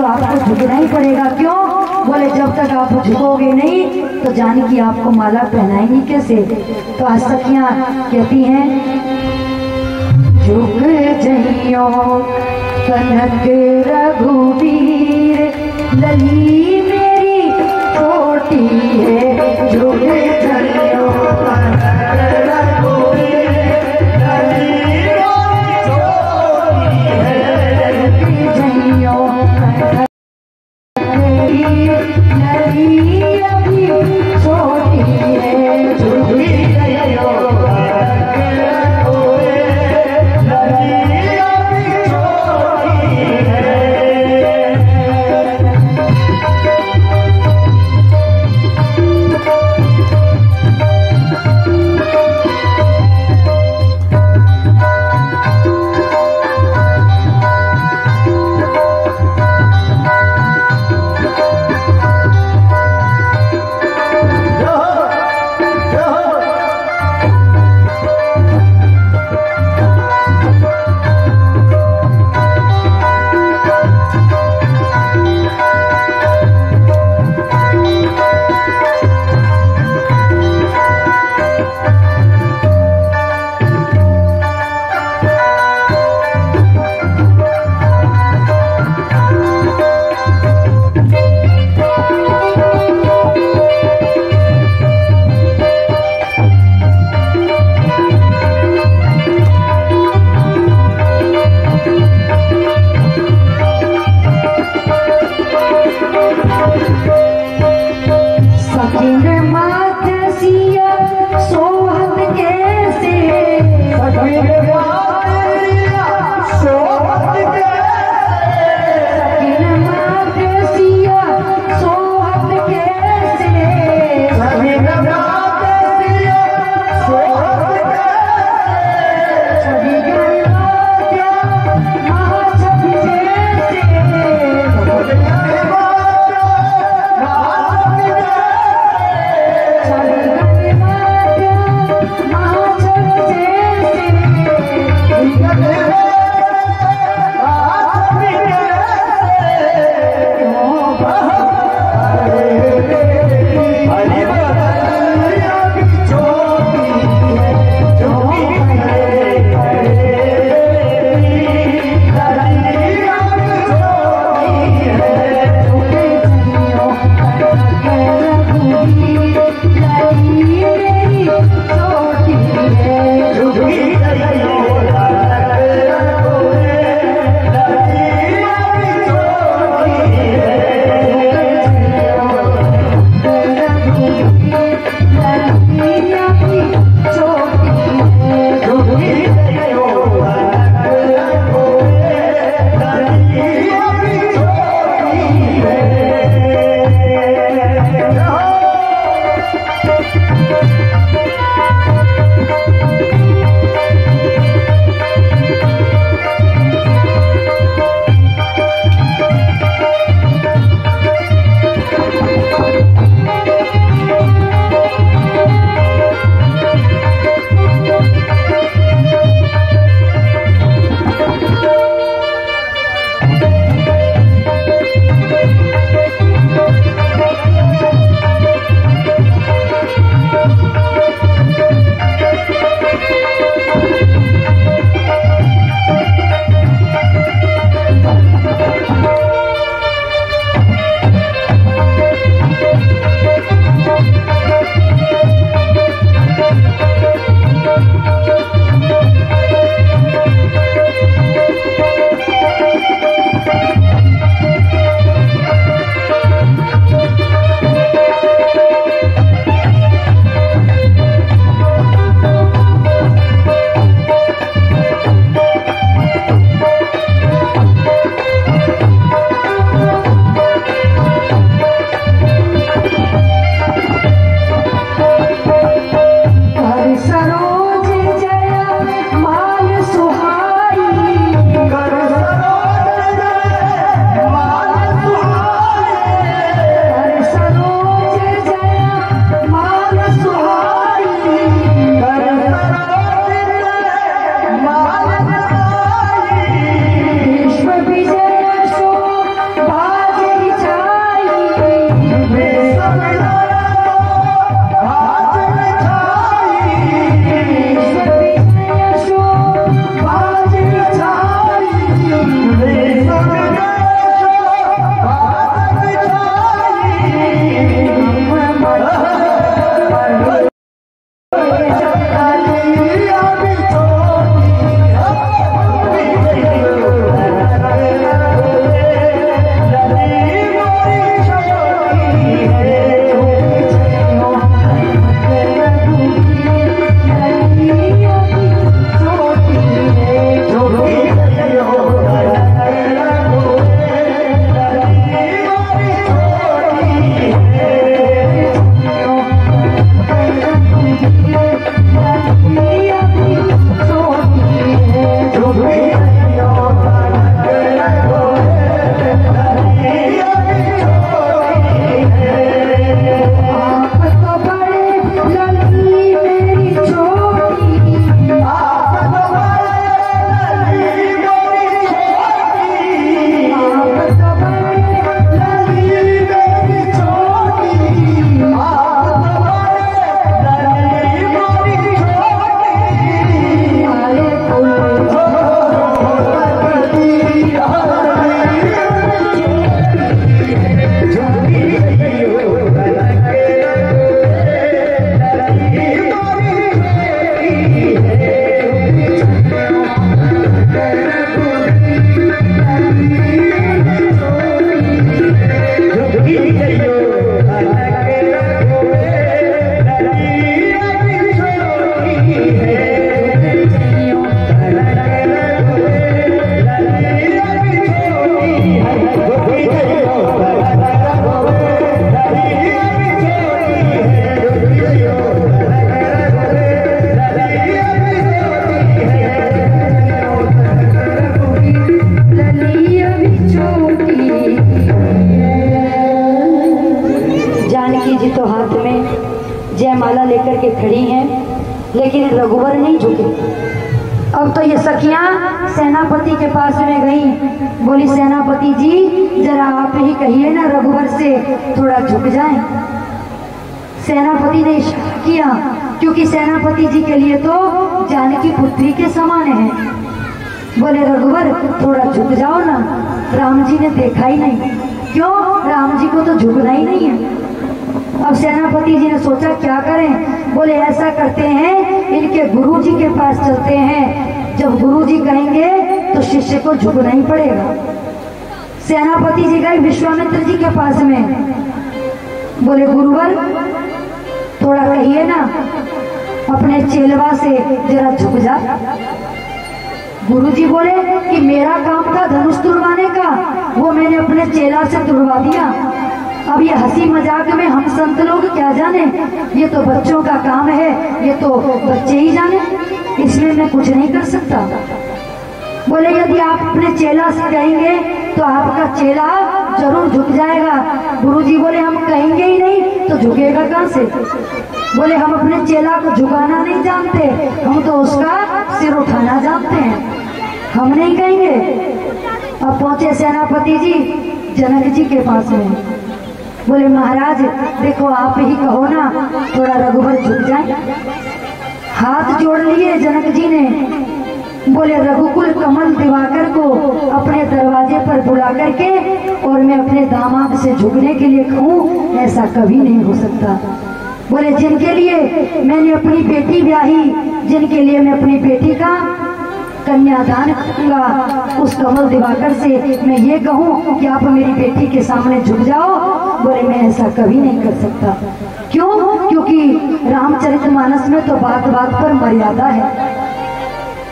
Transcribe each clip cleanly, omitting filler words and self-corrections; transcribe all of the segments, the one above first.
तो आपको झुकना ही पड़ेगा। क्यों? बोले जब तक आप झुकोगे नहीं तो जानकी आपको माला पहनाएंगी कैसे। तो आज सखियां कहती हैं, झुक जइयो कनक रघुवीर, लली मेरी छोटी है। झुक जइयो कनक रघुवीर, लली मेरी छोटी है। झुक जइयो कनक लली अभी छोटी है। झुक जइयो लेकिन रघुवर नहीं झुके। अब तो ये सखियां सेनापति के पास में गई, बोली सेनापति जी जरा आप ही कहिए ना रघुवर से थोड़ा झुक जाएं। सेनापति ने इशारा किया, क्योंकि सेनापति जी के लिए तो जानकी पुत्री के समान है। बोले रघुवर थोड़ा झुक जाओ ना। राम जी ने देखा ही नहीं, क्यों? राम जी को तो झुकना ही नहीं है। अब सेनापति जी ने सोचा क्या करें। बोले ऐसा करते हैं इनके गुरु जी के पास चलते हैं, जब गुरु जी कहेंगे तो शिष्य को झुकना ही पड़ेगा। सेनापति जी गए विश्वामित्र जी के पास में, बोले गुरुवर थोड़ा कहिए ना अपने चेलवा से जरा झुक जा। गुरु जी बोले कि मेरा काम था धनुष तुड़वाने का, वो मैंने अपने चेला से तुड़वा दिया। अब ये हंसी मजाक में हम संत लोग क्या जाने, ये तो बच्चों का काम है, ये तो बच्चे ही जाने, इसमें मैं कुछ नहीं कर सकता। बोले यदि आप अपने चेला से कहेंगे तो आपका चेला जरूर झुक जाएगा। गुरुजी बोले हम कहेंगे ही नहीं तो झुकेगा कहां से? बोले हम अपने चेला को झुकाना नहीं जानते, हम तो उसका सिर उठाना जानते हैं, हम नहीं कहेंगे। अब पहुंचे सेनापति जी जनक जी के पास में, बोले महाराज देखो आप ही कहो ना थोड़ा रघुवर झुक जाए। हाथ जोड़ लिए जनक जी ने, बोले रघुकुल कमल दिवाकर को अपने दरवाजे पर बुला करके और मैं अपने दामाद से झुकने के लिए कहूँ, ऐसा कभी नहीं हो सकता। बोले जिनके लिए मैंने अपनी बेटी ब्याही, जिनके लिए मैं अपनी बेटी का कन्यादान करूंगा, उस कमल दिवाकर से मैं ये कहूँ कि आप मेरी बेटी के सामने झुक जाओ। बोले मैं ऐसा कभी नहीं कर सकता। क्यों? क्योंकि रामचरितमानस में तो बात बात पर मर्यादा है।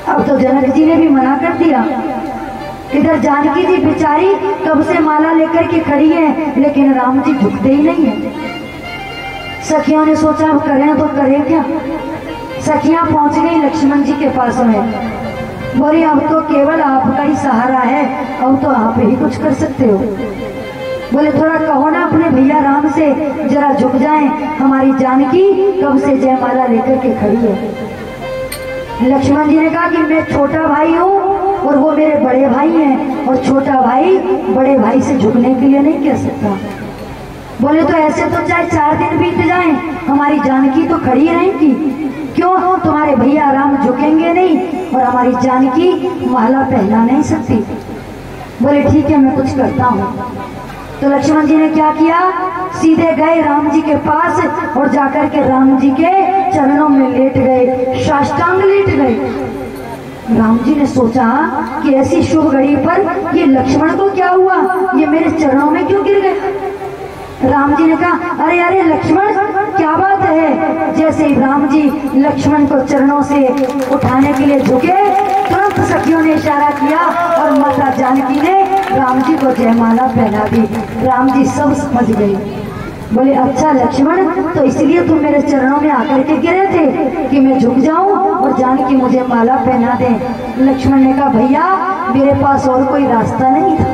अब तो जनक जी ने भी मना कर दिया। इधर जानकी जी बेचारी कब से माला लेकर के खड़ी है, लेकिन राम जी झुकते ही नहीं है। सखियों ने सोचा अब करें तो करें क्या। सखियां पहुंच गई लक्ष्मण जी के पास में, बोले अब तो केवल आपका ही सहारा है, अब तो आप ही कुछ कर सकते हो। बोले थोड़ा कहो ना अपने भैया राम से जरा झुक जाएं, हमारी जानकी कब से जयमाला लेकर के खड़ी है। लक्ष्मण जी ने कहा कि मैं छोटा भाई हूँ और वो मेरे बड़े भाई हैं, और छोटा भाई बड़े भाई से झुकने के लिए नहीं कह सकता। बोले तो ऐसे तो चाहे 4 दिन बीत जाएं, हमारी जानकी तो खड़ी रहेगी। क्यों? तुम्हारे भैया राम झुकेंगे नहीं और हमारी जानकी माला पहना नहीं सकती। बोले ठीक है मैं कुछ करता हूँ। तो लक्ष्मण जी ने क्या किया, सीधे गए राम जी के पास और जाकर के राम जी के चरणों में लेट गए, साष्टांग लेट गए। राम जी ने सोचा कि ऐसी शुभ घड़ी पर ये लक्ष्मण को क्या हुआ, ये मेरे चरणों में क्यों गिर गए। राम जी ने कहा अरे अरे लक्ष्मण क्या बात है। जैसे ही राम जी लक्ष्मण को चरणों से उठाने के लिए झुके, तुरंत सखियों ने इशारा किया और माता जानकी ने राम जी को जयमाला पहना दी। राम जी सब समझ गए। बोले अच्छा लक्ष्मण, तो इसलिए तुम मेरे चरणों में आकर के गिरे थे कि मैं झुक जाऊं और जानकी मुझे माला पहना दे। लक्ष्मण ने कहा भैया मेरे पास और कोई रास्ता नहीं था।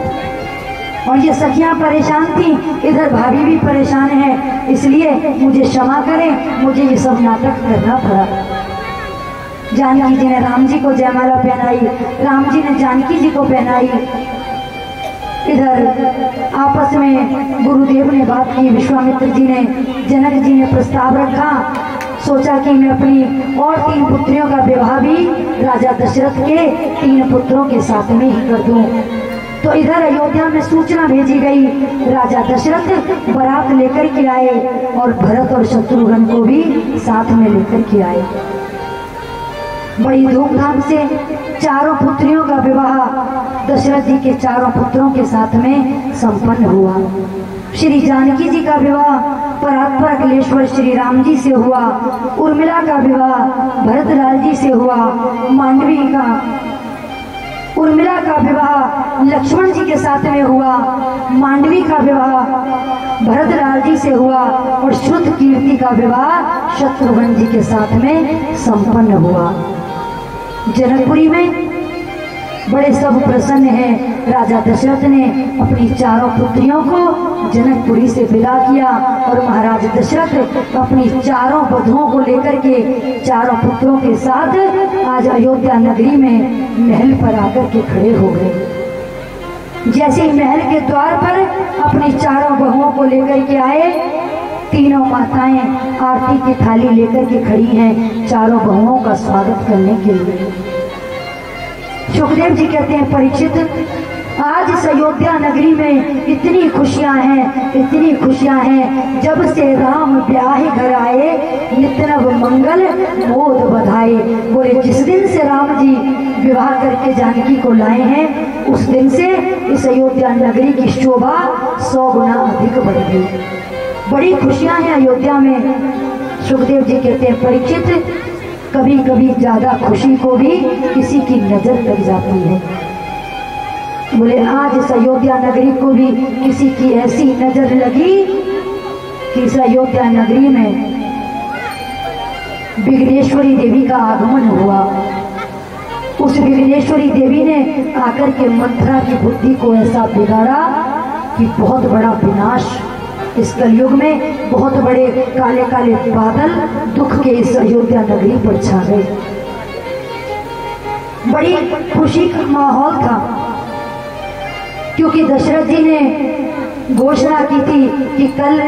और ये सखियां परेशान थी, इधर भाभी भी परेशान है, इसलिए मुझे क्षमा करें, मुझे ये सब नाटक करना पड़ा। जानकी जी ने राम जी को जयमाला पहनाई, राम जी ने जानकी जी को पहनाई। इधर आपस में गुरुदेव ने बात की, विश्वामित्र जी ने, जनक जी ने प्रस्ताव रखा। सोचा कि मैं अपनी और 3 पुत्रियों का विवाह भी राजा दशरथ के 3 पुत्रों के साथ में ही कर दूं। तो इधर अयोध्या में सूचना भेजी गई, राजा दशरथ बारात लेकर के आए और भरत और शत्रुघ्न को भी साथ में लेकर के आए। बड़ी धूमधाम से 4 पुत्रियों का विवाह दशरथ जी के 4 पुत्रों के साथ में संपन्न हुआ। श्री जानकी जी का विवाह परात्पर अखिलेश्वर श्री राम जी से हुआ। उर्मिला का विवाह भरतलाल जी से हुआ। उर्मिला का विवाह लक्ष्मण जी के साथ में हुआ। मांडवी का विवाह भरतलाल जी से हुआ और श्रुत कीर्ति का विवाह शत्रुघ्न जी के साथ में संपन्न हुआ। जनकपुरी में बड़े सब प्रसन्न हैं। राजा दशरथ ने अपनी चारों पुत्रियों को जनकपुरी से विदा किया और महाराज दशरथ अपनी चारों बधुओं को लेकर के चारों पुत्रों के साथ आज अयोध्या नगरी में महल पर आकर के खड़े हो गए। जैसे ही महल के द्वार पर अपनी चारों बहुओं को लेकर के आए, तीनों माताएं आरती की थाली लेकर के खड़ी हैं चारों बहुओं का स्वागत करने के लिए। सुखदेव जी कहते हैं, परीक्षित, आज इस अयोध्या नगरी में इतनी खुशियां हैं, इतनी खुशियां हैं, जब से राम ब्याहे घर आए, नितनव मंगल मोद बधाए। बोले जिस दिन से राम जी विवाह करके जानकी को लाए हैं, उस दिन से इस अयोध्या नगरी की शोभा 100 गुना अधिक बढ़ गई। बड़ी खुशियां हैं अयोध्या में। सुखदेव जी कहते हैं, परीक्षित, कभी कभी ज्यादा खुशी को भी किसी की नजर लग जाती है। बोले आज इस अयोध्या नगरी को भी किसी की ऐसी नजर लगी कि इस अयोध्या नगरी में विघ्नेश्वरी देवी का आगमन हुआ। उस विघ्नेश्वरी देवी ने आकर के मथुरा की बुद्धि को ऐसा बिगाड़ा कि बहुत बड़ा विनाश इस कलयुग में, बहुत बड़े काले काले बादल दुख के इस अयोध्या नगरी पर छा गए। बड़ी खुशी का माहौल था, क्योंकि दशरथ जी ने घोषणा की थी कि कल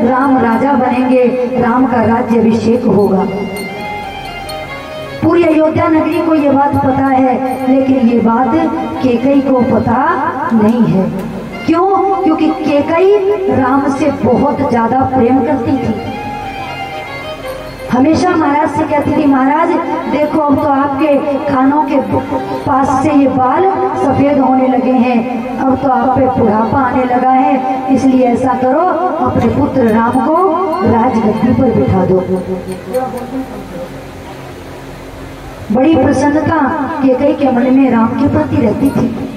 राम राजा बनेंगे, राम का राज्य अभिषेक होगा। पूरी अयोध्या नगरी को ये बात पता है, लेकिन ये बात कैकेयी को पता नहीं है। क्यों? क्योंकि कैकेयी राम से बहुत ज्यादा प्रेम करती थी। हमेशा महाराज से कहती थी, महाराज देखो अब तो आपके कानों के पास से ये बाल सफेद होने लगे हैं, अब तो आप पे बुढ़ापा आने लगा है, इसलिए ऐसा करो अपने पुत्र राम को राजगद्दी पर बिठा दो। बड़ी प्रसन्नता कैकेयी के मन में राम के प्रति रहती थी।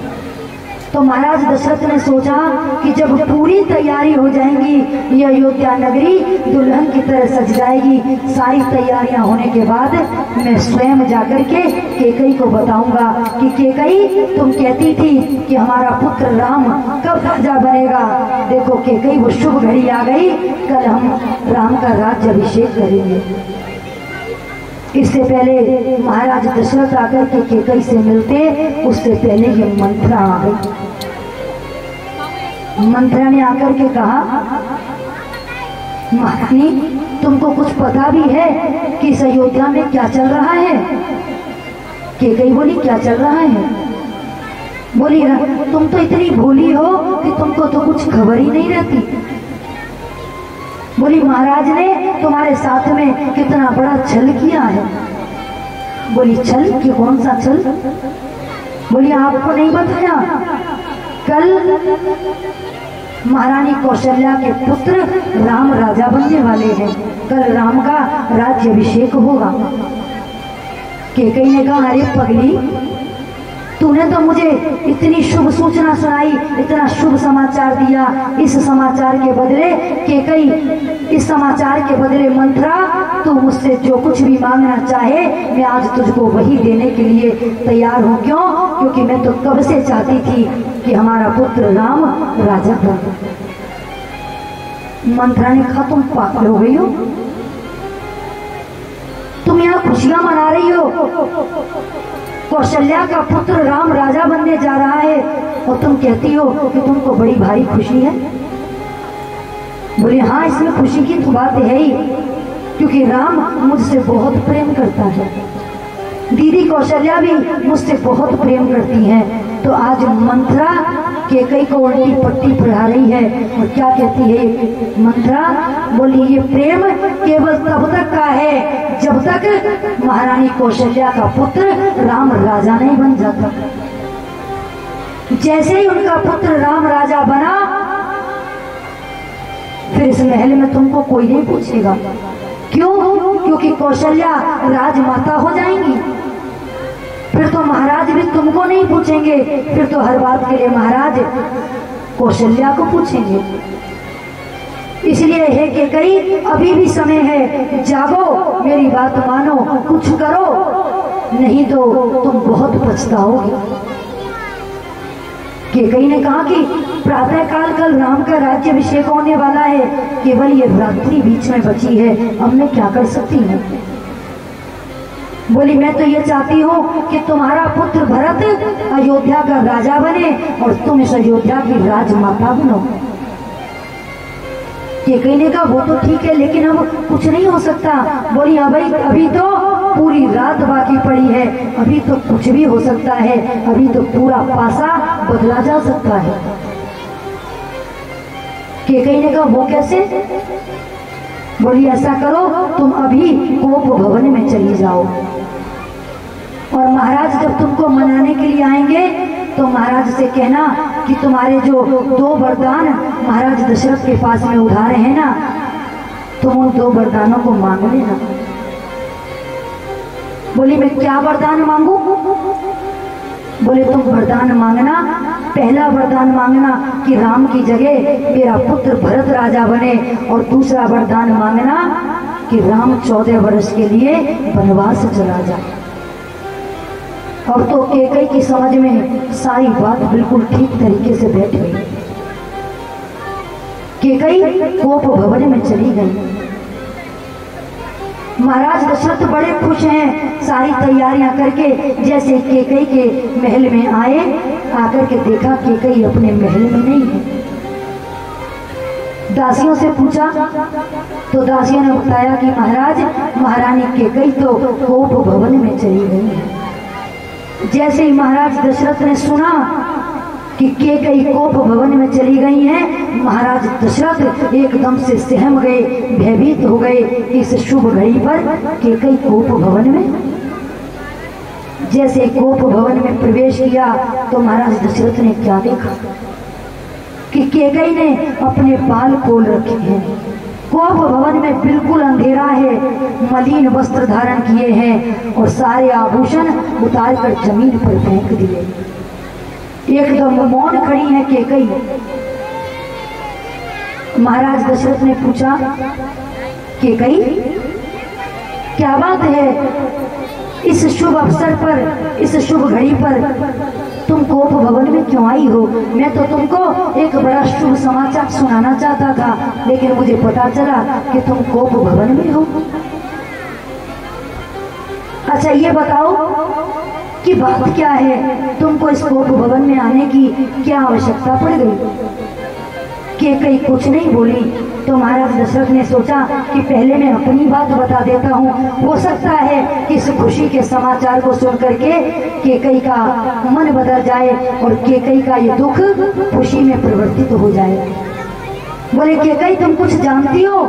तो महाराज दशरथ ने सोचा कि जब पूरी तैयारी हो जाएंगी, ये अयोध्या नगरी दुल्हन की तरह सज जाएगी, सारी तैयारियां होने के बाद मैं स्वयं जाकर के कैकेयी को बताऊंगा कि कैकेयी तुम कहती थी कि हमारा पुत्र राम कब राजा बनेगा। देखो कैकेयी वो शुभ घड़ी आ गई, कल हम राम का राज्य अभिषेक करेंगे। इससे पहले महाराज दशरथ आकर के कैकेयी से मिलते, उससे पहले ये मंथरा आ गई। मंथरा ने आकर के कहा, महारानी तुमको कुछ पता भी है कि इस अयोध्या में क्या चल रहा है? कैकेयी बोली, क्या चल रहा है? बोली, तुम तो इतनी भोली हो कि तुमको तो कुछ खबर ही नहीं रहती। बोली, महाराज ने तुम्हारे साथ में कितना बड़ा छल किया है। बोली, छल? कि कौन सा छल? बोली, आपको नहीं बताया? कल महारानी कौशल्या के पुत्र राम राजा बनने वाले हैं, कल राम का राज्य अभिषेक होगा। कैकेयी ने कहा, अरे पगली, तूने तो मुझे इतनी शुभ सूचना सुनाई, इतना शुभ समाचार दिया, इस समाचार के बदले कैकेयी, इस समाचार के बदले मंथरा, तू मुझसे जो कुछ भी मांगना चाहे मैं आज तुझको वही देने के लिए तैयार हूँ। क्यों? क्योंकि मैं तो कब से चाहती थी कि हमारा पुत्र राम राजा बने। मंथरा ने कहा, तुम पागल हो गई हो? तुम यहाँ खुशियां मना रही हो, कौशल्या का पुत्र राम राजा बनने जा रहा है, और तुम कहती हो कि तुमको बड़ी भारी खुशी है। बोले, हाँ इसमें खुशी की तो बात है ही, क्योंकि राम मुझसे बहुत प्रेम करता है, दीदी कौशल्या भी मुझसे बहुत प्रेम करती हैं। तो आज मंथरा कैकेयी को उल्टी पट्टी पढ़ा रही है और क्या कहती है मंथरा? बोली, ये प्रेम केवल तब तक का है जब तक महारानी कौशल्या का पुत्र राम राजा नहीं बन जाता। जैसे ही उनका पुत्र राम राजा बना, फिर इस महल में तुमको कोई नहीं पूछेगा। क्यों? क्योंकि कौशल्या राजमाता हो जाएंगी। फिर तो महाराज भी तुमको नहीं पूछेंगे, फिर तो हर बात के लिए महाराज कौशल्या को पूछेंगे। इसलिए है कैकेयी, अभी भी समय है, जागो, मेरी बात मानो, कुछ करो, नहीं तो तुम बहुत पछताओगे। केकई ने कहा कि प्रातः काल कल राम का राज्य अभिषेक होने वाला है, केवल ये रात्रि बीच में बची है, अब मैं क्या कर सकती हूँ। बोली मैं तो ये चाहती हूँ कि तुम्हारा पुत्र भरत अयोध्या का राजा बने और तुम इस अयोध्या की राजमाता बनो। केकई ने कहा वो तो ठीक है, लेकिन अब कुछ नहीं हो सकता। बोली हाँ भाई, अभी तो पूरी रात बाकी पड़ी है, अभी तो कुछ भी हो सकता है, अभी तो पूरा पासा बदला जा सकता है। केकई ने कहा वो कैसे। बोली ऐसा करो, तुम अभी कोप भवन में चली जाओ और महाराज जब तुमको मनाने के लिए आएंगे तो महाराज से कहना कि तुम्हारे जो 2 वरदान महाराज दशरथ के पास में उधारे हैं ना, तुम उन 2 वरदानों को मांग लेना। बोली मैं क्या वरदान मांगू। बोले तुम वरदान मांगना, पहला वरदान मांगना कि राम की जगह मेरा पुत्र भरत राजा बने, और दूसरा वरदान मांगना कि राम 14 वर्ष के लिए वनवास चला जाए। अब तो केकई की समझ में सारी बात बिल्कुल ठीक तरीके से बैठ गई। केकई कोप भवन में चली गई। महाराज दशरथ बड़े खुश हैं, सारी तैयारियां करके जैसे केकई के महल में आए, आकर के देखा केकई अपने महल में नहीं है। दासियों से पूछा तो दासियों ने बताया कि महाराज महारानी केकई तो कोप भवन में चली गई है। जैसे ही महाराज दशरथ ने सुना कि केकई कोप भवन में चली गई हैं, महाराज दशरथ एकदम से सहम गए, भयभीत हो गए कि इस शुभ घड़ी पर केकई कोप भवन में। जैसे कोप भवन में प्रवेश किया तो महाराज दशरथ ने क्या देखा कि केकई ने अपने बाल खोल रखे हैं। कोप भवन में बिल्कुल अंधेरा है, मलिन वस्त्र धारण किए हैं और सारे आभूषण उतार कर जमीन पर फेंक दिए। एकदम मौन खड़ी है केकई। महाराज दशरथ ने पूछा केकई क्या बात है, इस शुभ अवसर पर, इस शुभ घड़ी पर तुम कोप भवन में क्यों आई हो। मैं तो तुमको एक बड़ा शुभ समाचार सुनाना चाहता था, लेकिन मुझे पता चला कि तुम कोप भवन में हो। अच्छा ये बताओ कि बात क्या है, तुमको इस कोप भवन में आने की क्या आवश्यकता पड़ गई। केकई कुछ नहीं बोली तो महाराज दशरथ ने सोचा कि पहले मैं अपनी बात बता देता हूँ, हो सकता है कि इस खुशी के समाचार को सुन करके केकई का मन बदल जाए और केकई का ये दुख खुशी में परिवर्तित हो जाए। बोले केकई तुम कुछ जानती हो,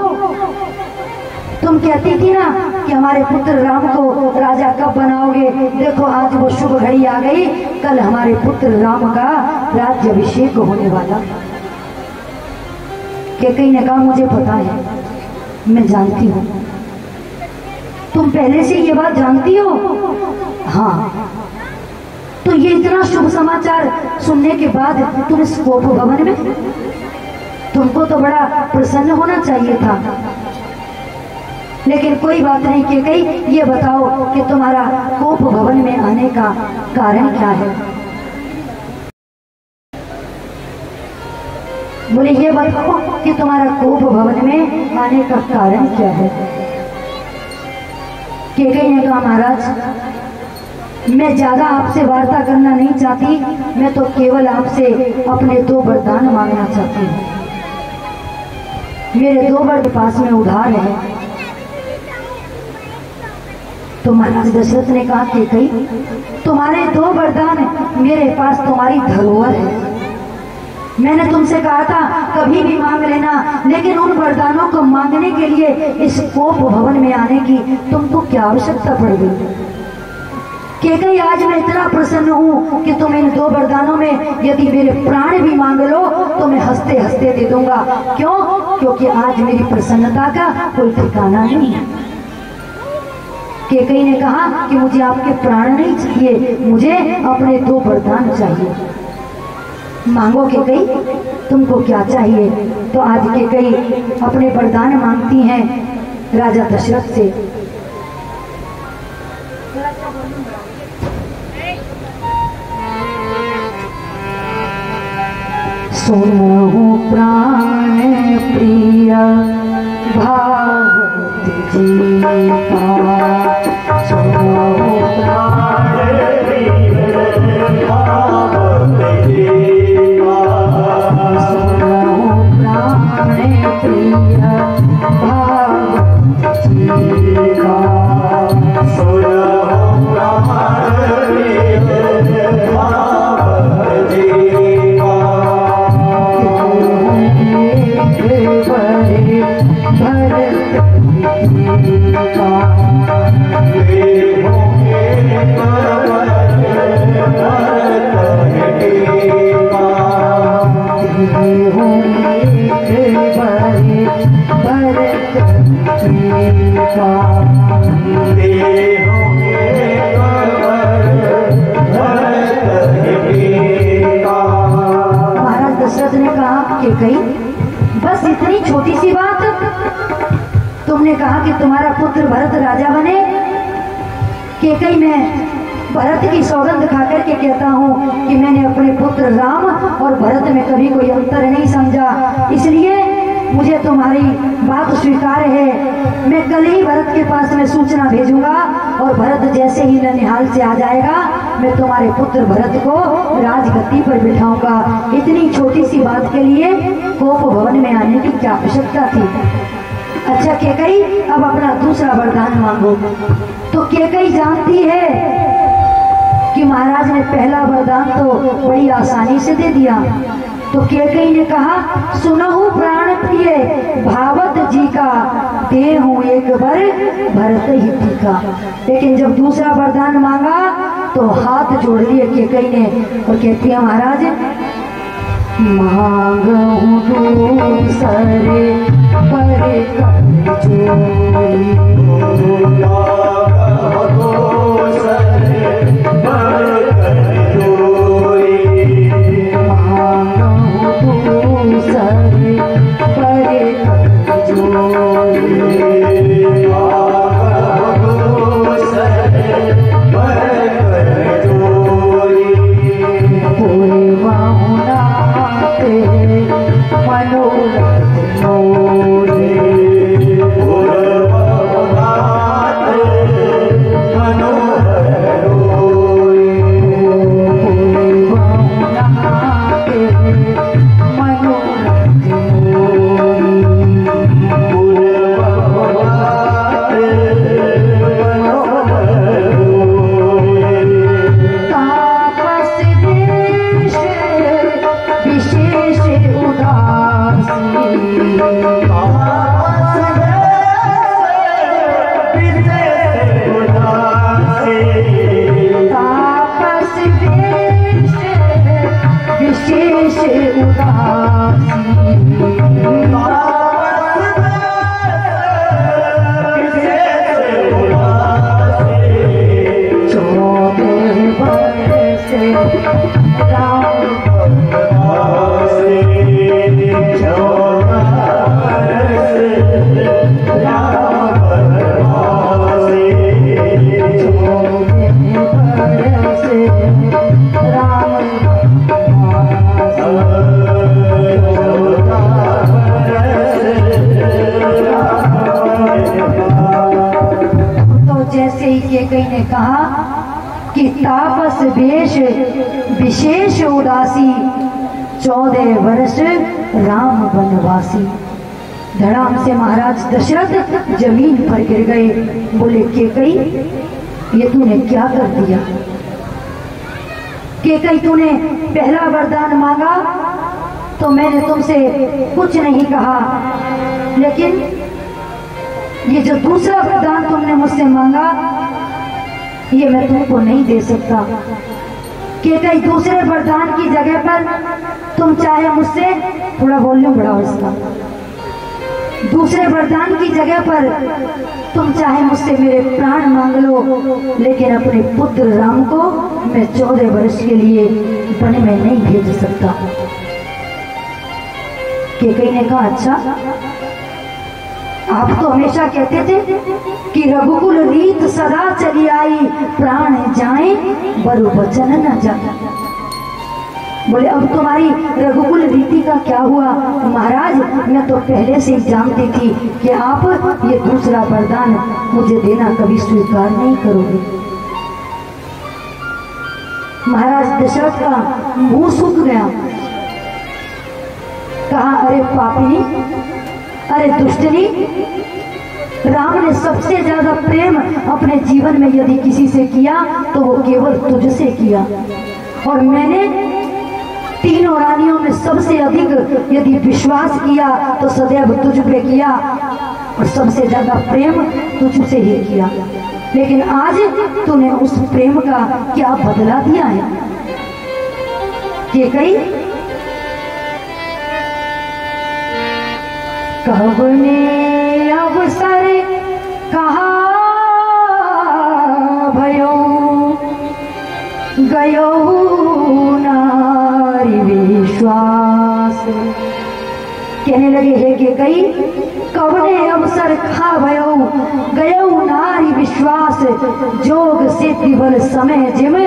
तुम कहती थी ना कि हमारे पुत्र राम को राजा कब बनाओगे, देखो आज वो शुभ घड़ी आ गई, कल हमारे पुत्र राम का राज्य अभिषेक होने वाला। केकई ने कहा मुझे पता है, मैं जानती हूँ। तुम पहले से ये बात जानती हो। हाँ, तो ये इतना शुभ समाचार सुनने के बाद तुम इस कोप भवन में, तुमको तो बड़ा प्रसन्न होना चाहिए था। लेकिन कोई बात नहीं केकई, ये बताओ कि तुम्हारा कोप भवन में आने का कारण क्या है। बोले ये बताओ कि तुम्हारा कोप भवन में आने का कारण क्या है। केकई ने कहा महाराज मैं ज्यादा आपसे वार्ता करना नहीं चाहती, मैं तो केवल आपसे अपने 2 वरदान मांगना चाहती हूँ। मेरे 2 वर पास में उधार है। तो महाराज दशरथ ने कहा केकई तुम्हारे 2 वरदान मेरे पास तुम्हारी धरोहर है, मैंने तुमसे कहा था कभी भी मांग लेना, लेकिन उन वरदानों को मांगने के लिए इस कोप भवन में आने की तुमको क्या आवश्यकता पड़ गई। केकई आज मैं इतना प्रसन्न हूँ कि तुम इन 2 वरदानों में यदि मेरे प्राण भी मांग लो तो मैं हंसते हंसते दे दूंगा। क्यों? क्योंकि आज मेरी प्रसन्नता का कोई ठिकाना नहीं है। केकई ने कहा कि मुझे आपके प्राण नहीं चाहिए, मुझे अपने 2 वरदान चाहिए। मांगो केकई तुमको क्या चाहिए। तो आज केकई अपने वरदान मांगती हैं राजा दशरथ से। सुनहु प्राण प्रिय भागवत जी का, सुनहु प्राण प्रिय भागवत जी का, सुनहु प्राण प्रिय भागवत जी का, सुनहु प्राण प्रिय भागवत जी का। महाराज दशरथ ने कहा कि कहीं बस इतनी छोटी सी बात, तुमने कहा कि तुम्हारा पुत्र भरत राजा बने। कि कहीं मैं भरत की सौगंध खा करके कहता हूँ कि मैंने अपने पुत्र राम और भरत में कभी कोई अंतर नहीं समझा, इसलिए मुझे तुम्हारी बात स्वीकार है। मैं कल ही भरत के पास में सूचना भेजूंगा और भरत जैसे ही ननिहाल से आ जाएगा मैं तुम्हारे पुत्र भरत को राजगद्दी पर बिठाऊंगा। इतनी छोटी सी बात के लिए कोप भवन में आने की क्या आवश्यकता थी। अच्छा केकई, अब अपना दूसरा वरदान मांगो। तो केकई जानती है कि महाराज ने पहला वरदान तो बड़ी आसानी से दे दिया। तो केकई ने कहा सुनहु प्राण प्रिय भागवत जी का, देहु एक बर भरत ही का। लेकिन जब दूसरा वरदान मांगा तो हाथ जोड़ लिए केकई ने और कहती है महाराज मांगू दूसरे पर ने कहा कि तापस वेश विशेष उदासी 14 वर्ष राम वनवासी। धड़ाम से महाराज दशरथ जमीन पर गिर गए, बोले केकई ये तूने क्या कर दिया। केकई तूने पहला वरदान मांगा तो मैंने तुमसे कुछ नहीं कहा, लेकिन ये जो दूसरा वरदान तुमने मुझसे मांगा ये मैं तुमको नहीं दे सकता। कि कई दूसरे वरदान की जगह पर तुम चाहे मुझसे, थोड़ा वॉल्यूम बढ़ाओ इसका, दूसरे वरदान की जगह पर तुम चाहे मुझसे मेरे प्राण मांग लो, लेकिन अपने पुत्र राम को मैं 14 वर्ष के लिए वन में नहीं भेज सकता। केकई ने कहा अच्छा, आप तो हमेशा कहते थे कि रघुकुल रीत सदा चली आई, प्राण जाए बरु वचन न जाए। बोले अब तुम्हारी रघुकुल रीति का क्या हुआ? महाराज मैं तो पहले से ही जानती थी कि आप ये दूसरा वरदान मुझे देना कभी स्वीकार नहीं करोगे। महाराज दशरथ का मुंह सूख गया। कहा अरे पापिनी, अरे दुष्टनी, राम ने सबसे ज्यादा प्रेम अपने जीवन में यदि किसी से किया तो वो केवल तुझसे किया, और मैंने तीनों रानियों में सबसे अधिक यदि विश्वास किया तो सदैव तुझ पे किया, और सबसे ज्यादा प्रेम तुझसे ही किया। लेकिन आज तूने उस प्रेम का क्या बदला दिया है? कैकेयी कब ने अवसर कहा भयो गयो नारी विश्वास। कहने लगे हे कैकेयी, कब ने अवसर खा भयो गयो नारी विश्वास, जोग सिद्धि बल समय जिम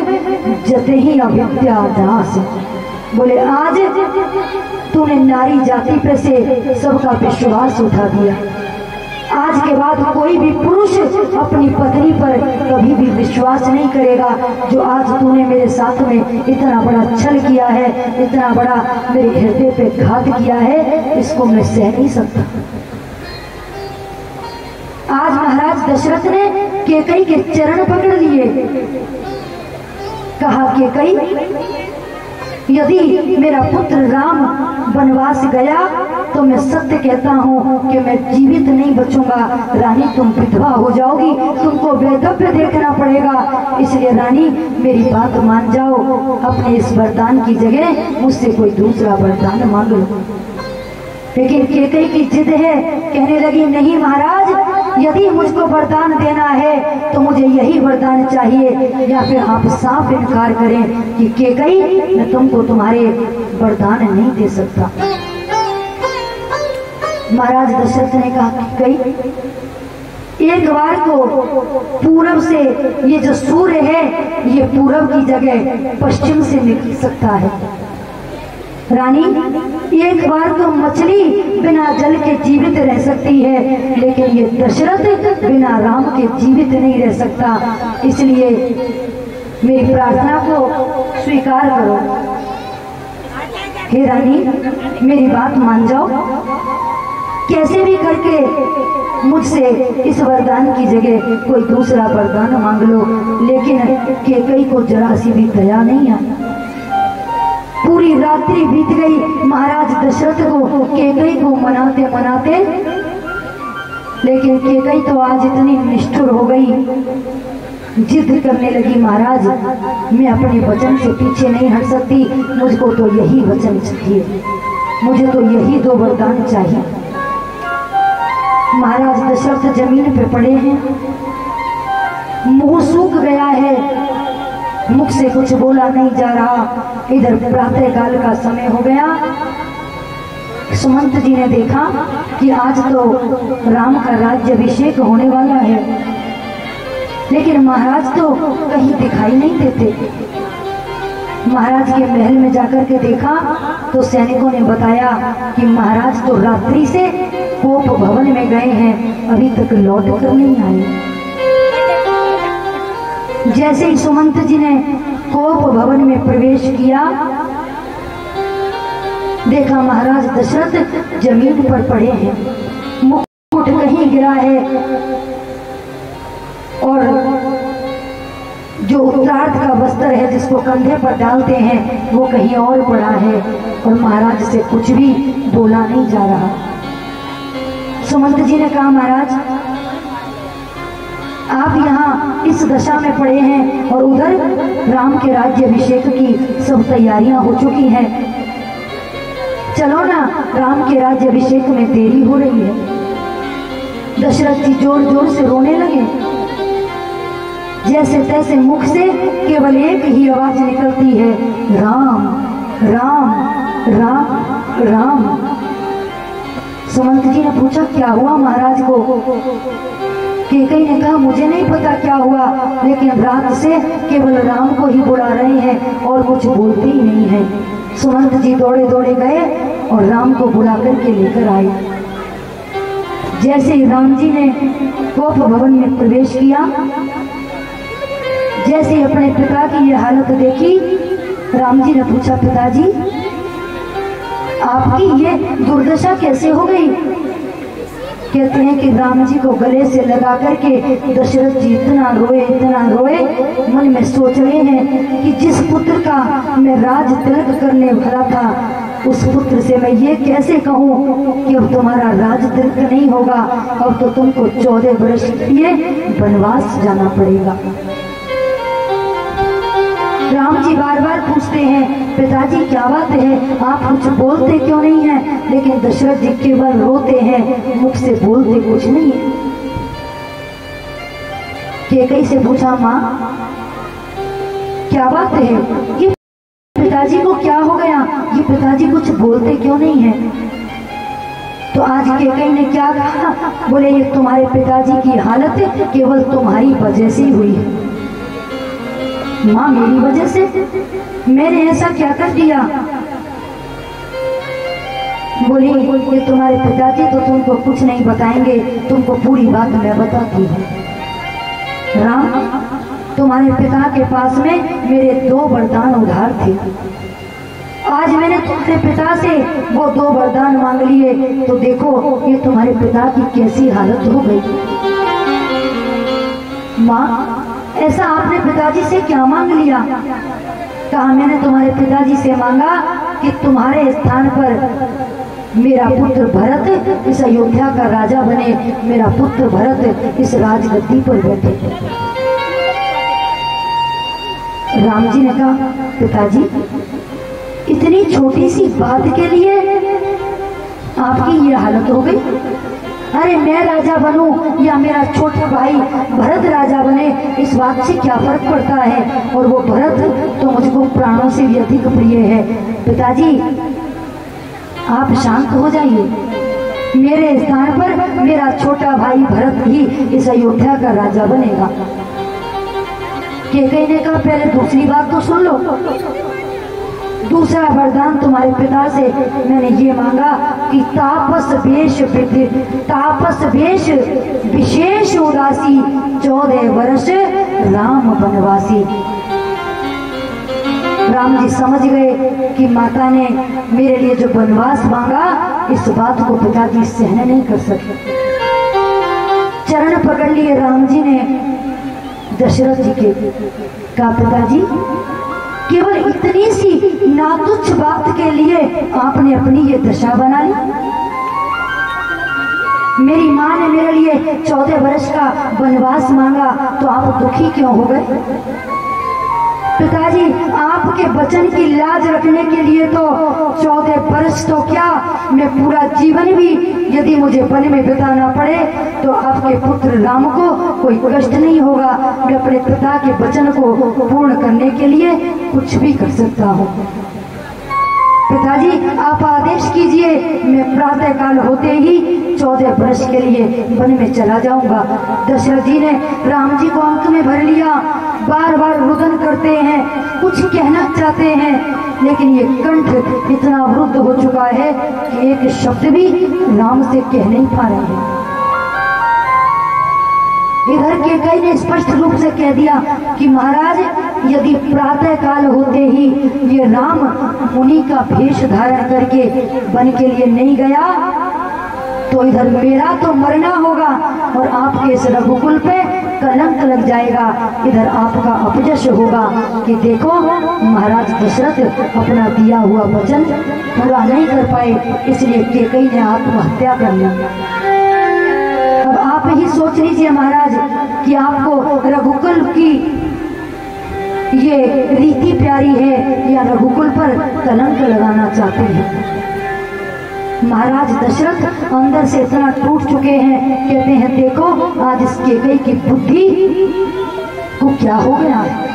जते ही अविद्या दास। बोले आज तूने नारी जाति पे से सबका विश्वास उठा दिया। आज के बाद कोई भी पुरुष अपनी पत्नी पर कभी भी विश्वास नहीं करेगा। जो आज तूने मेरे साथ में इतना बड़ा छल किया है, इतना बड़ा मेरे हृदय पे घात किया है, इसको मैं सह नहीं सकता। आज महाराज दशरथ ने कैकेयी के चरण पकड़ लिए। कहा कैकेयी, यदि मेरा पुत्र राम वनवास गया तो मैं सत्य कहता हूँ कि मैं जीवित नहीं बचूंगा। रानी तुम विधवा हो जाओगी, तुमको वैधव्य देखना पड़ेगा। इसलिए रानी मेरी बात मान जाओ, अपने इस वरदान की जगह मुझसे कोई दूसरा वरदान मांग लो। लेकिन कैकेयी की जिद है। कहने लगी नहीं महाराज, यदि मुझको वरदान देना है तो मुझे यही वरदान चाहिए, या फिर आप साफ इनकार करें कि कैकेयी मैं तुमको तुम्हारे वरदान नहीं दे सकता। महाराज दशरथ ने कहा कैकेयी, एक बार को पूरब से ये जो सूर्य है ये पूरब की जगह पश्चिम से निकल सकता है। रानी एक बार तो मछली बिना जल के जीवित रह सकती है, लेकिन ये दशरथ बिना राम के जीवित नहीं रह सकता। इसलिए मेरी प्रार्थना को स्वीकार करो। हे रानी मेरी बात मान जाओ, कैसे भी करके मुझसे इस वरदान की जगह कोई दूसरा वरदान मांग लो। लेकिन कैकेयी को जरा सी भी दया नहीं आई। पूरी रात्रि बीत गई महाराज दशरथ को कैकेयी को मनाते मनाते, लेकिन कैकेयी तो आज इतनी निष्ठुर हो गई, जिद करने लगी महाराज मैं अपने वचन से पीछे नहीं हट सकती, मुझको तो यही वचन चाहिए, मुझे तो यही दो वरदान चाहिए। महाराज दशरथ जमीन पे पड़े हैं, मुंह सूख गया है, मुख से कुछ बोला नहीं जा रहा। इधर प्रातः काल का समय हो गया। सुमंत जी ने देखा कि आज तो राम का राज्याभिषेक होने वाला है, लेकिन महाराज तो कहीं दिखाई नहीं देते। महाराज के महल में जाकर के देखा तो सैनिकों ने बताया कि महाराज तो रात्रि से कोप भवन में गए हैं, अभी तक लौट कर नहीं आए। जैसे ही सुमंत जी ने कोप भवन में प्रवेश किया, देखा महाराज दशरथ जमीन पर पड़े हैं, मुकुट कहीं गिरा है और जो उत्तरार्ध का वस्त्र है जिसको कंधे पर डालते हैं वो कहीं और पड़ा है, और महाराज से कुछ भी बोला नहीं जा रहा। सुमंत जी ने कहा महाराज आप यहाँ इस दशा में पड़े हैं और उधर राम के राज्याभिषेक की सब तैयारियां हो चुकी हैं, चलो ना राम के राज्याभिषेक में देरी हो रही है। दशरथ जी जोर जोर से रोने लगे। जैसे तैसे मुख से केवल एक ही आवाज निकलती है, राम राम राम राम। सुमंत जी ने पूछा क्या हुआ महाराज को? कैकेयी ने कहा मुझे नहीं पता क्या हुआ, लेकिन रात से केवल राम को ही बुला रहे हैं और कुछ बोलते ही नहीं है। सुमंत जी दौड़े दौड़े गए और राम को बुला करके लेकर आए। जैसे ही राम जी ने कोप भवन में प्रवेश किया, जैसे ही अपने पिता की यह हालत देखी, राम जी ने पूछा पिताजी आपकी ये दुर्दशा कैसे हो गई? कहते हैं कि राम जी को गले से लगा करके दशरथ जी इतना रोए, मन में सोच रहे हैं कि जिस पुत्र का मैं राज तिलक करने वाला था, उस पुत्र से मैं ये कैसे कहूँ कि अब तुम्हारा राज तिलक नहीं होगा, अब तो तुमको 14 वर्ष के लिए वनवास जाना पड़ेगा। राम जी बार बार पूछते हैं पिताजी क्या बात है, आप कुछ बोलते क्यों नहीं हैं? लेकिन दशरथ जी केवल रोते हैं, मुख से बोलते कुछ नहीं है। कैकेयी से पूछा माँ क्या बात है, ये पिताजी को क्या हो गया, ये पिताजी कुछ बोलते क्यों नहीं है? तो आज कैकेयी ने क्या कहा, बोले ये तुम्हारे पिताजी की हालत केवल तुम्हारी वजह से ही हुई है। माँ मेरी वजह से? मैंने ऐसा क्या कर दिया? बोली ये तुम्हारे पिताजी तो तुमको कुछ नहीं बताएंगे, तुमको पूरी बात मैं बताती हूँ। राम तुम्हारे पिता के पास में मेरे 2 वरदान उधार थे। आज मैंने तुम्हारे पिता से वो 2 वरदान मांग लिए, तो देखो ये तुम्हारे पिता की कैसी हालत हो गई। माँ ऐसा आपने पिताजी से क्या मांग लिया? कहा मैंने तुम्हारे पिताजी से मांगा कि तुम्हारे स्थान पर मेरा पुत्र भरत इस अयोध्या का राजा बने, मेरा पुत्र भरत इस राजगद्दी पर बैठे। राम जी ने कहा पिताजी इतनी छोटी सी बात के लिए आपकी ये हालत हो गई? अरे मैं राजा बनूं या मेरा छोटा भाई भरत राजा बने, इस बात से क्या फर्क पड़ता है? और वो भरत तो मुझको प्राणों से भी अधिक प्रिय है। पिताजी आप शांत हो जाइए, मेरे स्थान पर मेरा छोटा भाई भरत ही इस अयोध्या का राजा बनेगा। कैकेयी ने कहा पहले दूसरी बात तो सुन लो। दूसरा वरदान तुम्हारे पिता से मैंने ये मांगा कि तापस वेश विशेष उदासी 14 वर्ष राम वनवासी। राम जी समझ गए कि माता ने मेरे लिए जो वनवास मांगा, इस बात को पिताजी सहन नहीं कर सके। चरण पकड़ लिए राम जी ने दशरथ जी के, कहा पिताजी केवल इतनी सी नातुच्छ बात के लिए आपने अपनी ये दशा बना ली। मेरी माँ ने मेरे लिए 14 वर्ष का वनवास मांगा, तो आप दुखी क्यों हो गए? पिताजी आपके वचन की लाज रखने के लिए तो 14 वर्ष तो क्या, मैं पूरा जीवन भी यदि मुझे वन में बिताना पड़े तो आपके पुत्र राम को कोई कष्ट नहीं होगा। मैं अपने पिता के वचन को पूर्ण करने के लिए कुछ भी कर सकता हूँ। पिताजी आप आदेश कीजिए, मैं प्रातः काल होते ही 14 वर्ष के लिए वन में चला जाऊंगा। दशरथ जी ने राम जी को अंक में भर लिया, बार बार रुदन करते हैं, कुछ कहना चाहते हैं, लेकिन ये कंठ इतना अवरुद्ध हो चुका है कि एक शब्द भी राम से कह नहीं पा रहे हैं। इधर कैकेयी ने स्पष्ट रूप से कह दिया कि महाराज यदि प्रातः काल होते ही ये राम मुनि का भेष धारण करके वन के लिए नहीं गया, तो इधर मेरा तो मरना होगा और आपके इस रघुकुल पे कलंक लग जाएगा, इधर आपका अपयश होगा कि देखो महाराज दशरथ अपना दिया हुआ वचन पूरा नहीं कर पाए, इसलिए कैकेयी ने आत्महत्या कर ली। अब आप ही सोच लीजिए महाराज कि आपको रघुकुल की ये रीति प्यारी है या रघुकुल पर कलंक लगाना चाहते हैं। महाराज दशरथ अंदर से इतना टूट चुके हैं, कहते हैं देखो आज इस कैकेयी की बुद्धि को क्या हो गया है।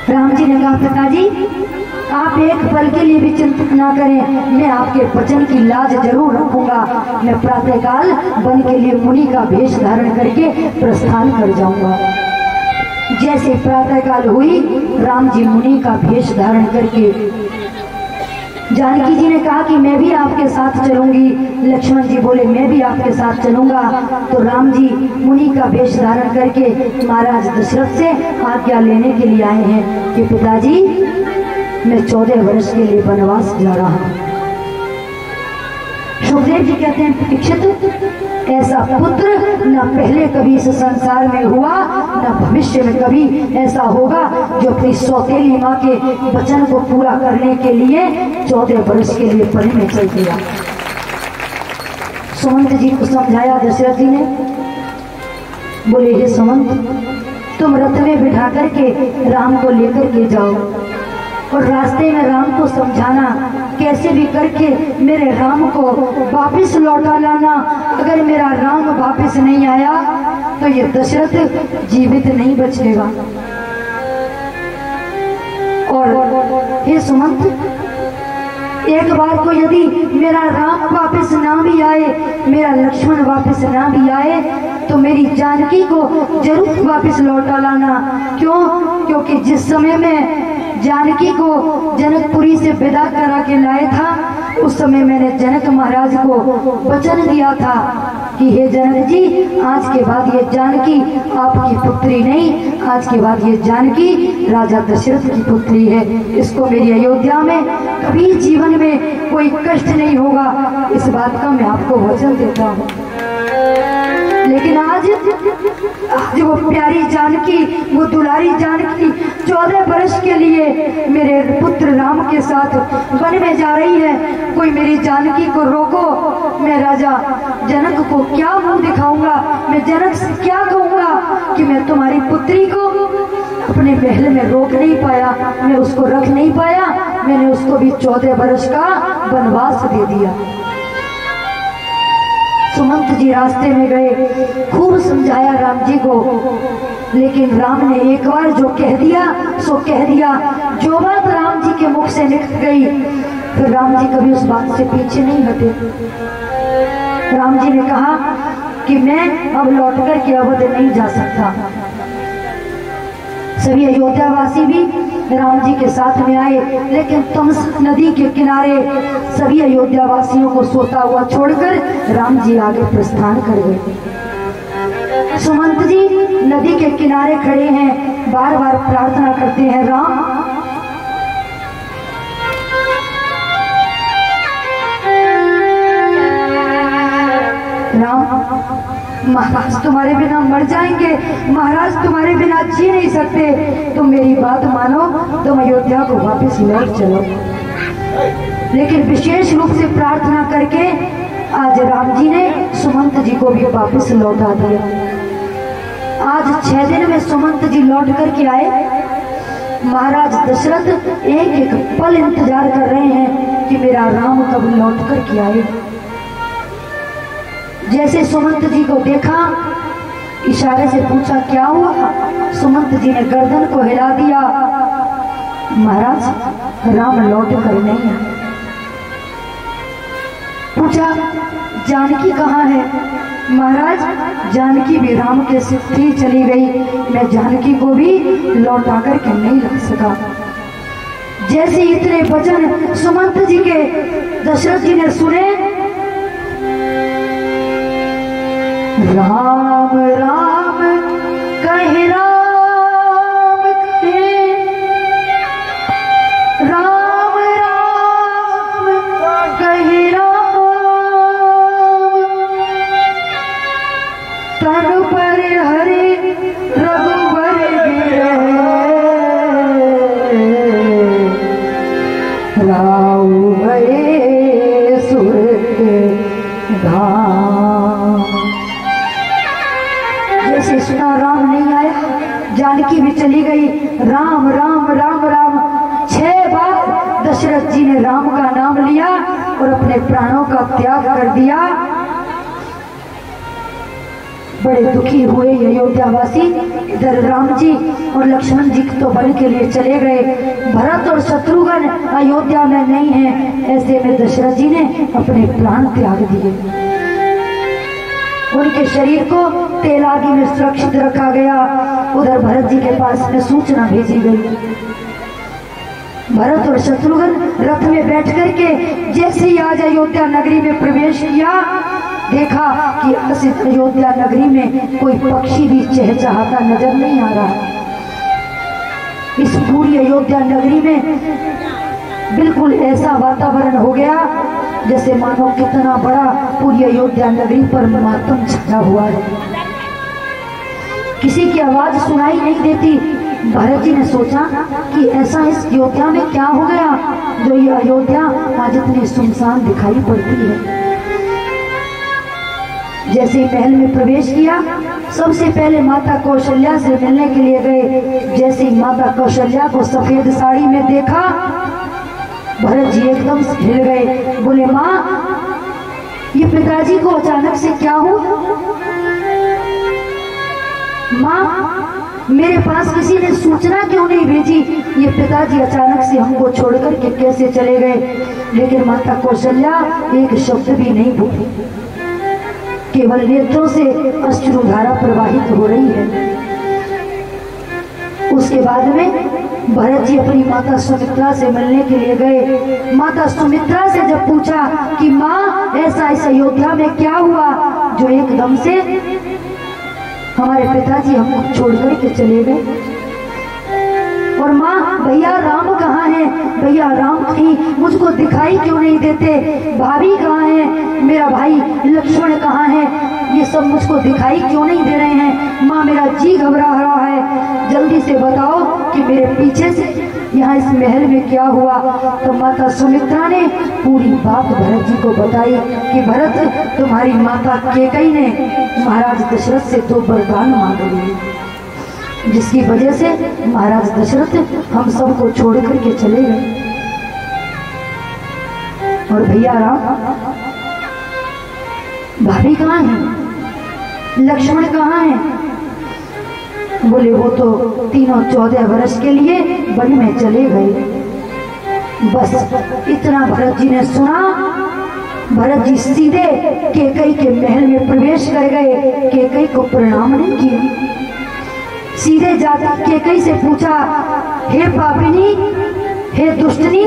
राम जी ने कहा पिताजी आप एक पल के लिए भी चिंतित ना करें, मैं आपके वचन की लाज जरूर रखूंगा। मैं प्रातःकाल वन के लिए मुनि का भेष धारण करके प्रस्थान कर जाऊंगा। जैसे प्रातःकाल हुई, राम जी मुनि का भेष धारण करके, जानकी जी ने कहा कि मैं भी आपके साथ चलूंगी। लक्ष्मण जी बोले मैं भी आपके साथ चलूंगा। तो राम जी मुनि का वेश धारण करके महाराज दशरथ से आज्ञा लेने के लिए आए हैं कि पिताजी मैं 14 वर्ष के लिए वनवास जा रहा हूँ। सुखदेव जी कहते हैं परीक्षित ऐसा पुत्र न पहले कभी इस संसार में हुआ, न भविष्य में कभी ऐसा होगा जो अपनी सौतेली माँ के वचन को पूरा करने के लिए 14 वर्ष के लिए वन में चल दिया। सुमंत जी को समझाया दशरथ जी ने, बोले हे सुमंत तुम रथ में बिठा करके राम को लेकर के जाओ और रास्ते में राम को समझाना कैसे भी करके मेरे राम को वापस लौटा लाना। अगर मेरा राम वापस नहीं आया तो ये दशरथ जीवित नहीं बचेगा। और हे सुमंत एक बार को यदि मेरा राम वापस ना भी आए, मेरा लक्ष्मण वापस ना भी आए तो मेरी जानकी को जरूर वापस लौटा लाना। क्यों? क्योंकि जिस समय में जानकी को जनकपुरी से विदा करा के लाया था उस समय मैंने जनक महाराज को वचन दिया था कि हे जनक जी आज के बाद ये जानकी आपकी पुत्री नहीं, आज के बाद ये जानकी राजा दशरथ की पुत्री है। इसको मेरी अयोध्या में कभी जीवन में कोई कष्ट नहीं होगा, इस बात का मैं आपको वचन देता हूँ। लेकिन आज वो प्यारी जानकी, वो दुलारी जानकी 14 वर्ष के लिए मेरे पुत्र राम के साथ वन में जा रही है। कोई मेरी जानकी को रोको, मैं राजा जनक को क्या मुंह दिखाऊंगा, मैं जनक से क्या कहूंगा कि मैं तुम्हारी पुत्री को अपने महल में रोक नहीं पाया, मैं उसको रख नहीं पाया, मैंने उसको भी 14 वर्ष का वनवास दे दिया। सुमंत जी रास्ते में गए, खूब समझाया राम जी को, लेकिन राम ने एक बार जो कह दिया सो कह दिया। जो बात राम जी के मुख से निकल गई फिर राम जी कभी उस बात से पीछे नहीं हटे। राम जी ने कहा कि मैं अब लौटकर के अवध नहीं जा सकता। सभी अयोध्यावासी भी राम जी के साथ में आए, लेकिन तमसा नदी के किनारे सभी अयोध्यावासियों को सोता हुआ छोड़कर राम जी आगे प्रस्थान कर गए। सुमंत जी नदी के किनारे खड़े हैं, बार बार प्रार्थना करते हैं राम महाराज तुम्हारे बिना मर जाएंगे, महाराज तुम्हारे बिना जी नहीं सकते, तुम मेरी बात मानो, तुम अयोध्या को वापस लौट चलो। लेकिन विशेष रूप से प्रार्थना करके आज राम जी ने सुमंत जी को भी वापस लौटा दिया। आज 6 दिन में सुमंत जी लौट करके आए। महाराज दशरथ एक एक पल इंतजार कर रहे हैं कि मेरा राम कब लौट करके आए। जैसे सुमंत जी को देखा, इशारे से पूछा क्या हुआ। सुमंत जी ने गर्दन को हिला दिया, महाराज राम लौट कर नहीं आए। पूछा जानकी कहाँ है। महाराज जानकी भी राम के साथ ही चली गई, मैं जानकी को भी लौटा कर के नहीं ला सका। जैसे इतने वचन सुमंत जी के दशरथ जी ने सुने, राम राम कहे राम कहे, राम राम कहे राम, तन पर हरे रघुवर गिरे, राऊ गए सुर धाम। जैसे सुना राम नहीं आया, जानकी भी चली गई। राम राम राम राम 6 बार दशरथ जी ने राम का नाम लिया और अपने प्राणों का त्याग कर दिया। बड़े दुखी हुए ये अयोध्यावासी। इधर राम जी और लक्ष्मण जी तो वन के लिए चले गए, भरत और शत्रुघ्न अयोध्या में नहीं है। ऐसे में दशरथ जी ने अपने प्राण त्याग दिए। उनके शरीर को तेलागी में सुरक्षित रखा गया। उधर भरत जी के पास में सूचना भेजी गई। भरत और शत्रुघ्न रथ में बैठ करके जैसे ही आज अयोध्या नगरी में प्रवेश किया, देखा कि अयोध्या नगरी में कोई पक्षी भी चहचहाता नजर नहीं आ रहा। इस पूरी अयोध्या नगरी में बिल्कुल ऐसा वातावरण हो गया जैसे मानो कितना बड़ा पूरी अयोध्या नगरी पर मातम छाया हुआ है। किसी की आवाज सुनाई नहीं देती। भरत जी ने सोचा कि ऐसा इस अयोध्या में क्या हो गया जो ये अयोध्या आज इतनी सुनसान दिखाई पड़ती है। जैसे ही महल में प्रवेश किया, सबसे पहले माता कौशल्या से मिलने के लिए गए। जैसे ही माता कौशल्या को सफेद साड़ी में देखा, भरत जी एकदम से हिल गए। बोले, माँ, ये पिताजी को अचानक से क्या हुआ? माँ, मेरे पास किसी ने सूचना क्यों नहीं भेजी? ये पिताजी अचानक से हमको छोड़कर के कैसे चले गए? लेकिन माता कौशल्या एक शब्द भी नहीं बोली, केवल नेत्रों से अश्रुधारा प्रवाहित हो रही है। उसके बाद में भरत जी अपनी माता सुमित्रा से मिलने के लिए गए। माता सुमित्रा से जब पूछा कि माँ, ऐसा इस अयोध्या में क्या हुआ जो एकदम से हमारे पिताजी हमको छोड़कर के चले गए? और माँ, भैया राम कहाँ है? भैया राम कहीं मुझको दिखाई क्यों नहीं देते? भाभी कहाँ है? मेरा भाई लक्ष्मण कहाँ है? ये सब मुझको दिखाई क्यों नहीं दे रहे हैं? माँ, मेरा जी घबरा रहा है, जल्दी से बताओ कि मेरे पीछे से यहाँ इस महल में क्या हुआ? तो माता सुमित्रा ने पूरी बात भरत जी को बताई कि भरत, तुम्हारी माता कैकेयी ने महाराज दशरथ से तो वरदान मांग लिए, जिसकी वजह से महाराज दशरथ हम सबको छोड़ करके चले गए। और भैया राम, भाभी कहाँ है? लक्ष्मण कहाँ है? बोले, वो तो तीनों 14 वर्ष के लिए वन में चले गए। बस इतना भरत जी ने सुना। भरत जी सीधे कैकेयी के महल में प्रवेश कर गए। कैकेयी को प्रणाम नहीं किया, सीधे जाकर कैकेयी से पूछा, हे पापिनी, हे दुष्टनी,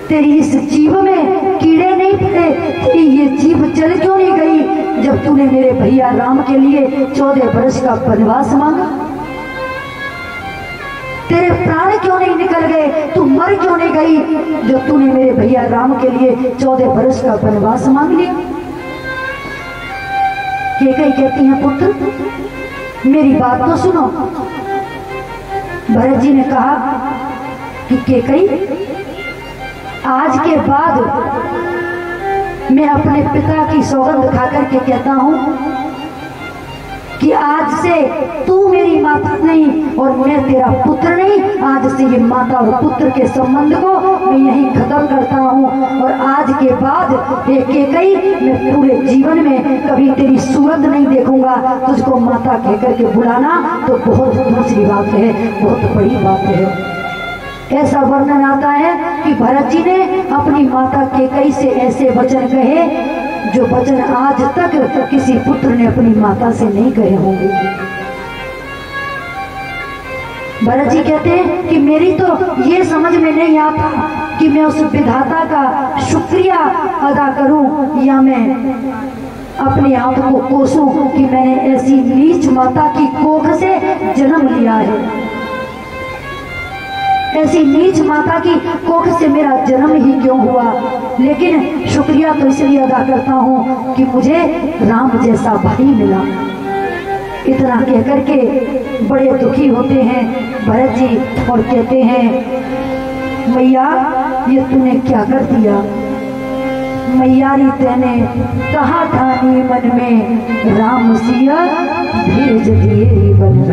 तेरी इस जीभ में कीड़े नहीं पड़े? तेरी ये जीभ जल क्यों नहीं गई जब तूने मेरे भैया राम के लिए 14 वर्ष का वनवास मांगा? तेरे प्राण क्यों नहीं निकल गए? तू मर क्यों नहीं गई जब तूने मेरे भैया राम के लिए 14 वर्ष का वनवास मांग लिया? कैकेयी कहती है, पुत्र मेरी बात तो सुनो। भरत जी ने कहा कि कैकेयी, आज के बाद मैं अपने पिता की सौगंध खा करके कहता हूँ कि आज से तू मेरी माता नहीं और मैं तेरा पुत्र नहीं। आज से ये माता और पुत्र के संबंध को मैं यहीं खत्म करता हूँ। और आज के बाद हे कैकेयी, मैं पूरे जीवन में कभी तेरी सूरत नहीं देखूंगा। तुझको माता कहकर के बुलाना तो बहुत दूसरी बात है, बहुत बड़ी बात है। ऐसा वर्णन आता है कि भरत जी ने अपनी माता कैकेयी से ऐसे वचन कहे जो वचन आज तक किसी पुत्र ने अपनी माता से नहीं कहे होंगे। भरत जी कहते हैं कि मेरी तो ये समझ में नहीं आता कि मैं उस विधाता का शुक्रिया अदा करूं या मैं अपने आप को कोसूं कि मैंने ऐसी नीच माता की कोख से जन्म लिया है। ऐसी नीच माता की कोख से मेरा जन्म ही क्यों हुआ? लेकिन शुक्रिया तो इसलिए अदा करता हूँ कि मुझे राम जैसा भाई मिला। इतना कहकर के बड़े दुखी होते हैं भरत जी और कहते हैं, मैया ये तूने क्या कर दिया? मैयारी तेने कहा ठानी मन में, राम सिया भेज दिए बन।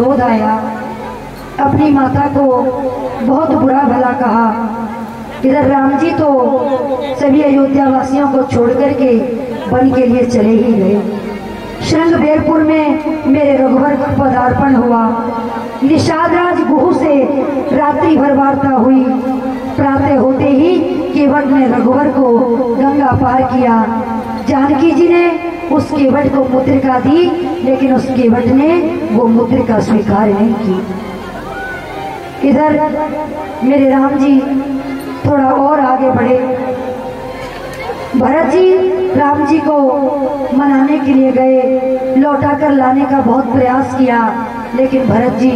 क्रोध आया, अपनी माता को बहुत बुरा भला कहा। इधर राम जी तो सभी अयोध्या वासियों को छोड़ करके वन के लिए चले ही गए। श्रृंगबेरपुर में मेरे रघुवर का पदार्पण हुआ। निषाद राज गुहू से रात्रि भर वार्ता हुई। प्रातः होते ही केवट ने रघुवर को गंगा पार किया। जानकी जी ने उस केवट को मुद्रिका दी, लेकिन उस केवट ने वो मुद्रिका स्वीकार नहीं की। इधर मेरे राम जी थोड़ा और आगे बढ़े। भरत जी राम जी को मनाने के लिए गए, लौटा कर लाने का बहुत प्रयास किया, लेकिन भरत जी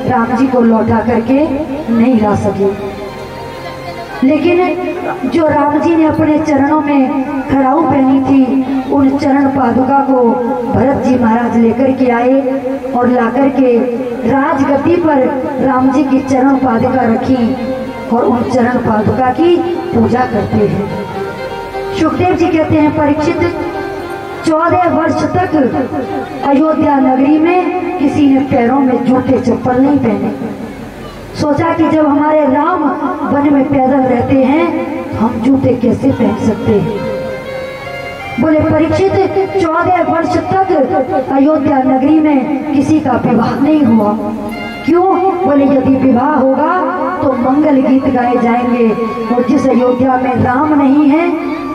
राम जी को लौटा करके नहीं ला सके। लेकिन जो राम जी ने अपने चरणों में खड़ाऊ पहनी थी, उन चरण पादुका को भरत जी महाराज लेकर के आए और लाकर के राजगद्दी पर राम जी की चरण पादुका रखी और उन चरण पादुका की पूजा करते हैं। सुखदेव जी कहते हैं, परीक्षित 14 वर्ष तक अयोध्या नगरी में किसी ने पैरों में जूते चप्पल नहीं पहने। सोचा कि जब हमारे राम वन में पैदल रहते हैं, हम जूते कैसे पहन सकते हैं। बोले परीक्षित 14 वर्ष तक अयोध्या नगरी में किसी का विवाह नहीं हुआ। क्यों? बोले यदि विवाह होगा तो मंगल गीत गाए जाएंगे, और जिस अयोध्या में राम नहीं है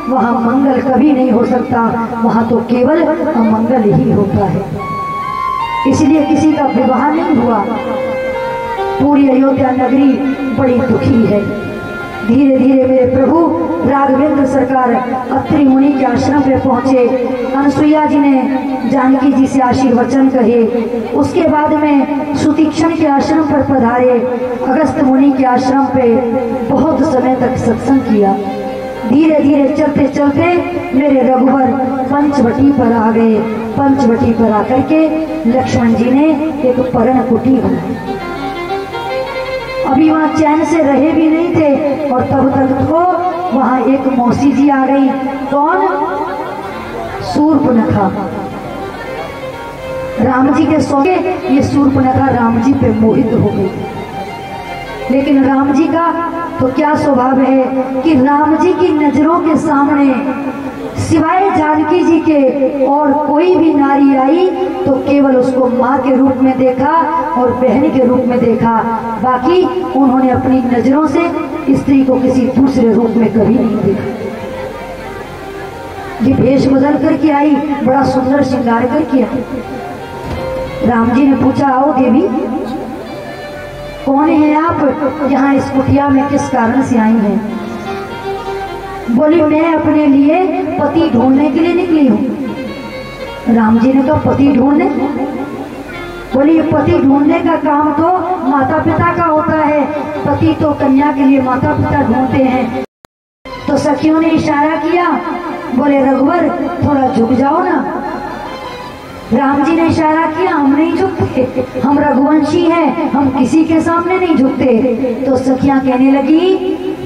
वहाँ मंगल कभी नहीं हो सकता, वहाँ तो केवल अमंगल ही होता है। इसलिए किसी का विवाह नहीं हुआ। पूरी अयोध्या नगरी बड़ी दुखी है। धीरे धीरे मेरे प्रभु राघवेंद्र सरकार अत्रि मुनि के आश्रम पे पहुंचे। अनसुईया जी ने जानकी जी से आशीर्वचन कहे। उसके बाद में सुतीक्षण के आश्रम पर पधारे। अगस्त मुनि के आश्रम पे बहुत समय तक सत्संग किया। धीरे धीरे चलते चलते मेरे रघुवर पंचवटी पर आ गए। पंचवटी पर आकर के लक्ष्मण जी ने एक पर्ण कुटी बनाई। अभी वहाँ चैन से रहे भी नहीं थे, और तब तक तो वहाँ एक मौसी जी आ गई। कौन? शूर्पणखा। राम जी के सोगे ये शूर्पणखा राम जी पे मोहित हो गई। लेकिन राम जी का तो क्या स्वभाव है कि राम जी की नजरों के सामने सिवाय जानकी जी के और कोई भी नारी आई तो केवल उसको माँ के रूप में देखा और बहन के रूप में देखा। बाकी उन्होंने अपनी नजरों से स्त्री को किसी दूसरे रूप में कभी नहीं देखा। ये भेष बदल करके आई, बड़ा सुंदर श्रृंगार करके आई। राम जी ने पूछा, आओ देवी, कौन है आप? यहाँ इस कुटिया में किस कारण से आई हैं? बोली, मैं अपने लिए पति ढूंढने के लिए निकली हूँ। राम जी ने कहा, पति ढूंढने? बोली, ये पति ढूंढने का काम तो माता पिता का होता है। पति तो कन्या के लिए माता पिता ढूंढते हैं। तो सखियों ने इशारा किया। बोले, रघुवर थोड़ा झुक जाओ ना। राम जी ने इशारा किया, हम नहीं झुकते, हम रघुवंशी हैं, हम किसी के सामने नहीं झुकते। तो सखियां कहने लगी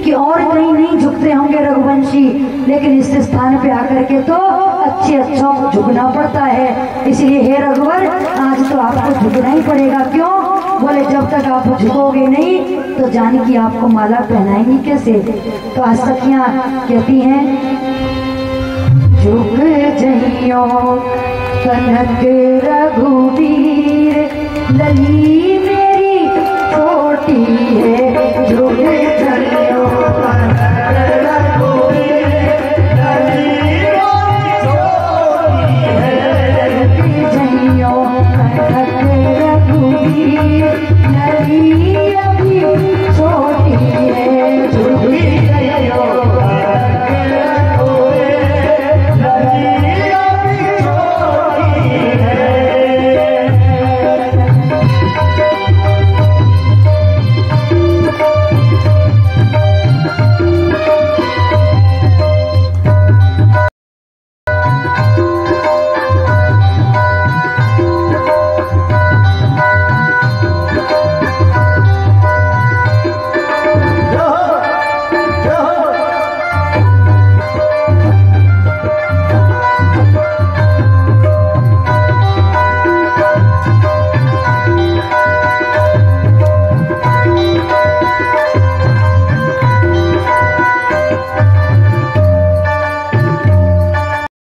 कि और कहीं नहीं झुकते होंगे रघुवंशी, लेकिन इस स्थान पे आकर के तो अच्छे अच्छों को झुकना पड़ता है। इसलिए हे रघुवर, आज तो आपको झुकना ही पड़ेगा। क्यों? बोले, जब तक आप झुकोगे नहीं तो जानकी आपको माला पहनाएंगी कैसे। तो आज सखियां कहती हैं, झुक जइयो कनक रघुवीर, लली मेरी छोटी है। झुक जइयो कनक रघुवीर, लली मेरी छोटी है। झुक जइयो कनक रघुवीर, लली